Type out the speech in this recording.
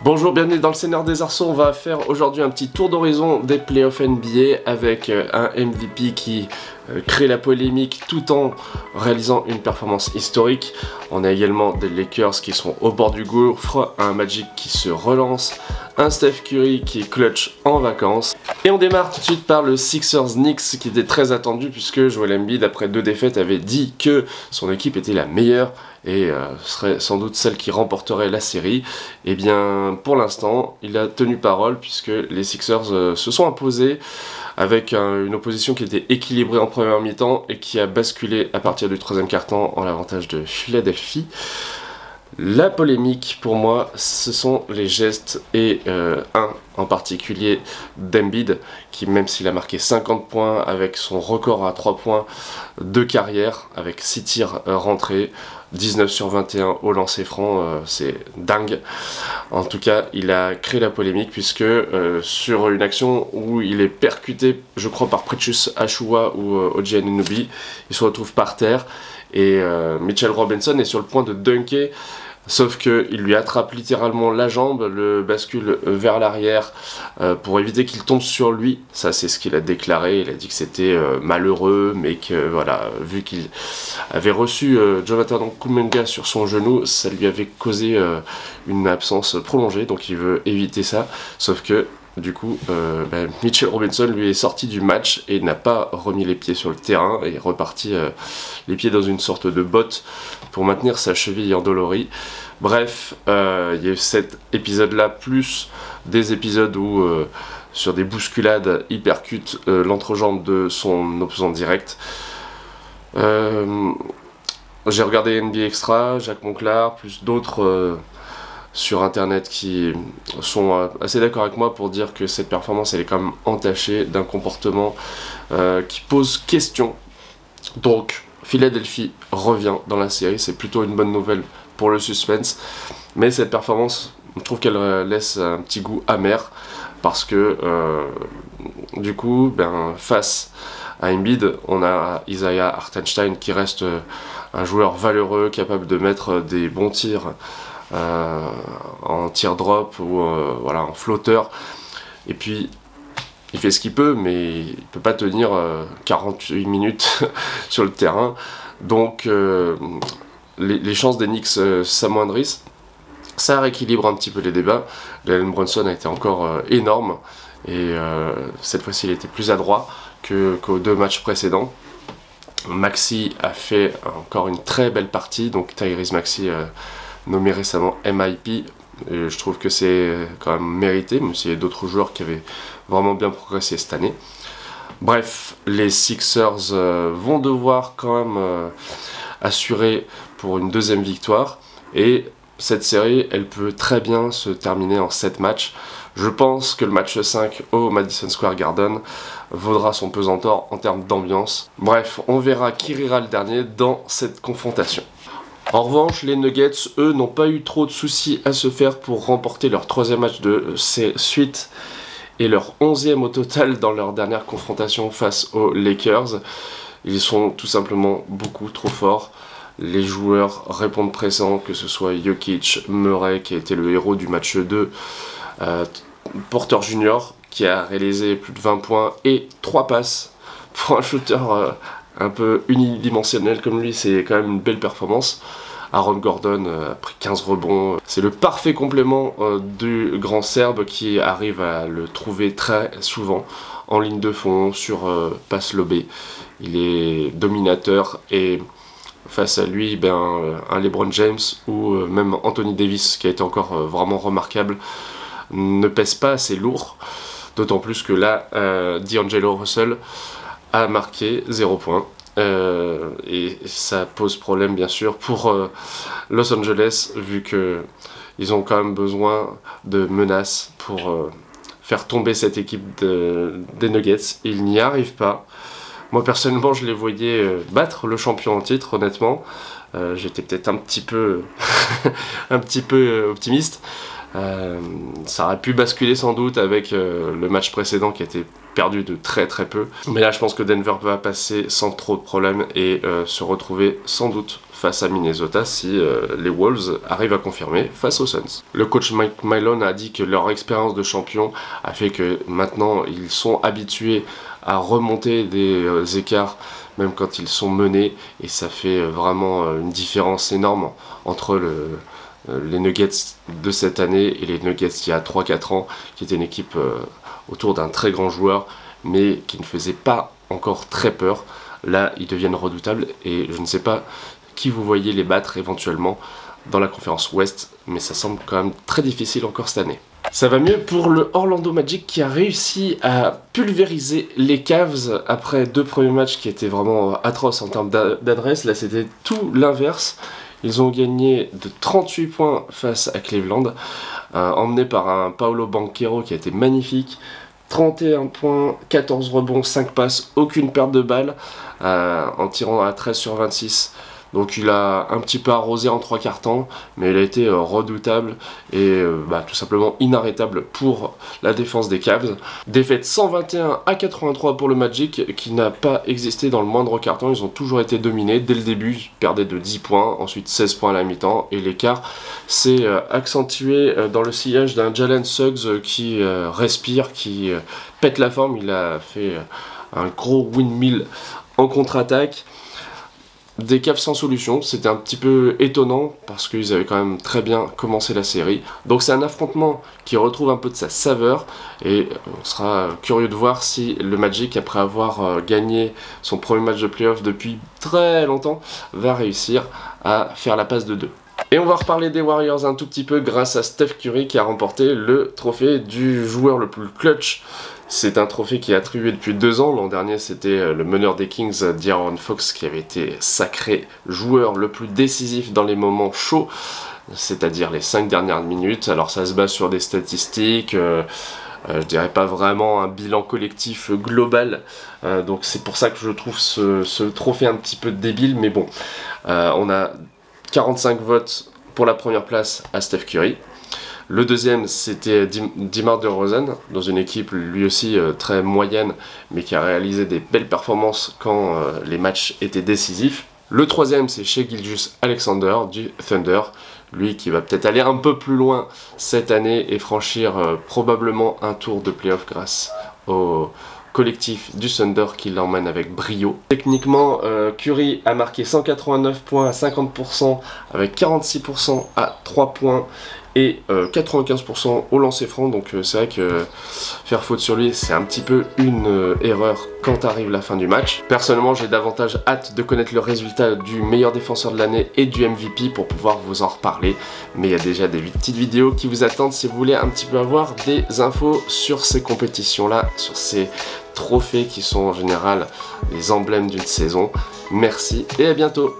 Bonjour, bienvenue dans le Seigneur des Arceaux. On va faire aujourd'hui un petit tour d'horizon des playoffs NBA avec un MVP qui crée la polémique tout en réalisant une performance historique. On a également des Lakers qui sont au bord du gouffre, un Magic qui se relance, un Steph Curry qui est clutch en vacances. Et on démarre tout de suite par le Sixers-Knicks qui était très attendu puisque Joel Embiid, après 2 défaites, avait dit que son équipe était la meilleure et serait sans doute celle qui remporterait la série. Et bien pour l'instant il a tenu parole puisque les Sixers se sont imposés avec une opposition qui était équilibrée en première mi-temps et qui a basculé à partir du 3e quart-temps en l'avantage de Philadelphie. La polémique pour moi ce sont les gestes et un en particulier d'Embiid qui, même s'il a marqué 50 points avec son record à 3 points de carrière avec 6 tirs rentrés, 19 sur 21 au lancer franc, c'est dingue. En tout cas il a créé la polémique puisque sur une action où il est percuté je crois par Precious Achiuwa ou OG Anunoby, il se retrouve par terre et Mitchell Robinson est sur le point de dunker. Sauf qu'il lui attrape littéralement la jambe, le bascule vers l'arrière pour éviter qu'il tombe sur lui. Ça c'est ce qu'il a déclaré, il a dit que c'était malheureux, mais que voilà, vu qu'il avait reçu Jonathan Kuminga sur son genou, ça lui avait causé une absence prolongée, donc il veut éviter ça. Sauf que du coup, Mitchell Robinson lui est sorti du match et n'a pas remis les pieds sur le terrain et est reparti les pieds dans une sorte de botte pour maintenir sa cheville endolorie. Bref, il y a eu cet épisode-là, plus des épisodes où, sur des bousculades, il percute l'entrejambe de son opposant direct. J'ai regardé NBA Extra, Jacques Monclar, plus d'autres sur internet qui sont assez d'accord avec moi pour dire que cette performance elle est quand même entachée d'un comportement qui pose question. Donc Philadelphie revient dans la série, c'est plutôt une bonne nouvelle pour le suspense, mais cette performance, je trouve qu'elle laisse un petit goût amer parce que du coup face à Embiid on a Isaiah Hartenstein qui reste un joueur valeureux capable de mettre des bons tirs en tir drop ou voilà, en flotteur, et puis il fait ce qu'il peut mais il peut pas tenir 48 minutes sur le terrain, donc les chances des Knicks s'amoindrissent. Ça rééquilibre un petit peu les débats. Jalen Brunson a été encore énorme et cette fois-ci il était plus adroit qu'aux 2 matchs précédents. Maxey a fait encore une très belle partie, donc Tyrese Maxey nommé récemment MIP, et je trouve que c'est quand même mérité, même s'il y a d'autres joueurs qui avaient vraiment bien progressé cette année. Bref, les Sixers vont devoir quand même assurer pour une 2e victoire, et cette série elle peut très bien se terminer en 7 matchs. Je pense que le match 5 au Madison Square Garden vaudra son pesant d'or en termes d'ambiance. Bref, on verra qui rira le dernier dans cette confrontation. En revanche, les Nuggets, eux, n'ont pas eu trop de soucis à se faire pour remporter leur 3e match de suite et leur 11e au total dans leur dernière confrontation face aux Lakers. Ils sont tout simplement beaucoup trop forts. Les joueurs répondent présents, que ce soit Jokic, Murray qui a été le héros du match 2, Porter Jr. qui a réalisé plus de 20 points et 3 passes. Pour un shooter un peu unidimensionnel comme lui, c'est quand même une belle performance. Aaron Gordon a pris 15 rebonds. C'est le parfait complément du grand Serbe qui arrive à le trouver très souvent en ligne de fond, sur passe lobée. Il est dominateur et face à lui, un LeBron James ou même Anthony Davis qui a été encore vraiment remarquable ne pèse pas assez lourd. D'autant plus que là, D'Angelo Russell a marqué 0 points. Et ça pose problème bien sûr pour Los Angeles, vu que ils ont quand même besoin de menaces pour faire tomber cette équipe des Nuggets. Ils n'y arrivent pas. Moi personnellement je les voyais battre le champion en titre, honnêtement. J'étais peut-être un petit peu optimiste. Ça aurait pu basculer sans doute avec le match précédent qui a été perdu de très peu. Mais là je pense que Denver va passer sans trop de problèmes et se retrouver sans doute face à Minnesota si les Wolves arrivent à confirmer face aux Suns. Le coach Mike Malone a dit que leur expérience de champion a fait que maintenant ils sont habitués à remonter des écarts même quand ils sont menés, et ça fait vraiment une différence énorme entre les Nuggets de cette année et les Nuggets d'il y a 3-4 ans, qui était une équipe autour d'un très grand joueur, mais qui ne faisait pas encore très peur. Là, ils deviennent redoutables, et je ne sais pas qui vous voyez les battre éventuellement dans la conférence Ouest, mais ça semble quand même très difficile encore cette année. Ça va mieux pour le Orlando Magic qui a réussi à pulvériser les Cavs après 2 premiers matchs qui étaient vraiment atroces en termes d'adresse. Là, c'était tout l'inverse. Ils ont gagné de 38 points face à Cleveland, emmené par un Paolo Banchero qui a été magnifique. 31 points, 14 rebonds, 5 passes, aucune perte de balle, en tirant à 13 sur 26. Donc il a un petit peu arrosé en 3/4 temps, mais il a été redoutable et tout simplement inarrêtable pour la défense des Cavs. Défaite 121-83 pour le Magic, qui n'a pas existé dans le moindre quart-temps. Ils ont toujours été dominés dès le début, ils perdaient de 10 points, ensuite 16 points à la mi-temps, et l'écart s'est accentué dans le sillage d'un Jalen Suggs qui respire, qui pète la forme. Il a fait un gros windmill en contre-attaque. Des Cavs sans solution, c'était un petit peu étonnant parce qu'ils avaient quand même très bien commencé la série. Donc c'est un affrontement qui retrouve un peu de sa saveur, et on sera curieux de voir si le Magic, après avoir gagné son premier match de playoff depuis très longtemps, va réussir à faire la passe de 2. Et on va reparler des Warriors un tout petit peu grâce à Steph Curry qui a remporté le trophée du joueur le plus clutch. C'est un trophée qui est attribué depuis 2 ans. L'an dernier, c'était le meneur des Kings, De'Aaron Fox, qui avait été sacré joueur le plus décisif dans les moments chauds, c'est-à-dire les 5 dernières minutes. Alors ça se base sur des statistiques, je dirais pas vraiment un bilan collectif global, donc c'est pour ça que je trouve ce trophée un petit peu débile, mais bon, on a 45 votes pour la première place à Steph Curry. Le deuxième, c'était DeMar DeRozan, dans une équipe lui aussi très moyenne, mais qui a réalisé des belles performances quand les matchs étaient décisifs. Le troisième, c'est Shai Gilgeous-Alexander du Thunder, lui qui va peut-être aller un peu plus loin cette année et franchir probablement un tour de playoff grâce au collectif du Thunder qui l'emmène avec brio. Techniquement, Curry a marqué 189 points à 50%, avec 46% à 3 points et 95% au lancer franc, donc c'est vrai que faire faute sur lui, c'est un petit peu une erreur quand arrive la fin du match. Personnellement, j'ai davantage hâte de connaître le résultat du meilleur défenseur de l'année et du MVP pour pouvoir vous en reparler, mais il y a déjà des petites vidéos qui vous attendent si vous voulez un petit peu avoir des infos sur ces compétitions-là, sur ces trophées qui sont en général les emblèmes d'une saison. Merci et à bientôt.